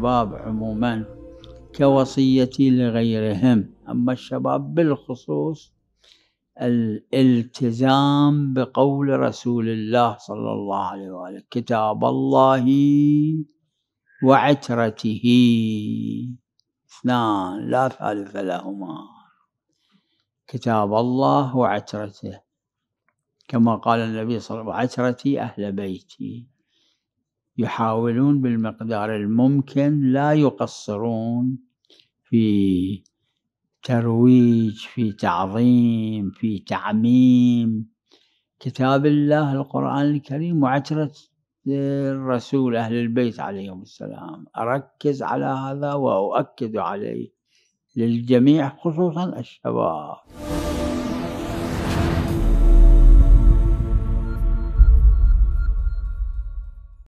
الشباب عموما كوصيتي لغيرهم. أما الشباب بالخصوص الالتزام بقول رسول الله صلى الله عليه وآله: كتاب الله وعترته، اثنان لا ثالث لهما، كتاب الله وعترته، كما قال النبي صلى الله عليه وسلم: وعترتي أهل بيتي. يحاولون بالمقدار الممكن، لا يقصرون في ترويج، في تعظيم، في تعميم كتاب الله القرآن الكريم وعترة الرسول أهل البيت عليهم السلام. أركز على هذا وأؤكد عليه للجميع خصوصا الشباب.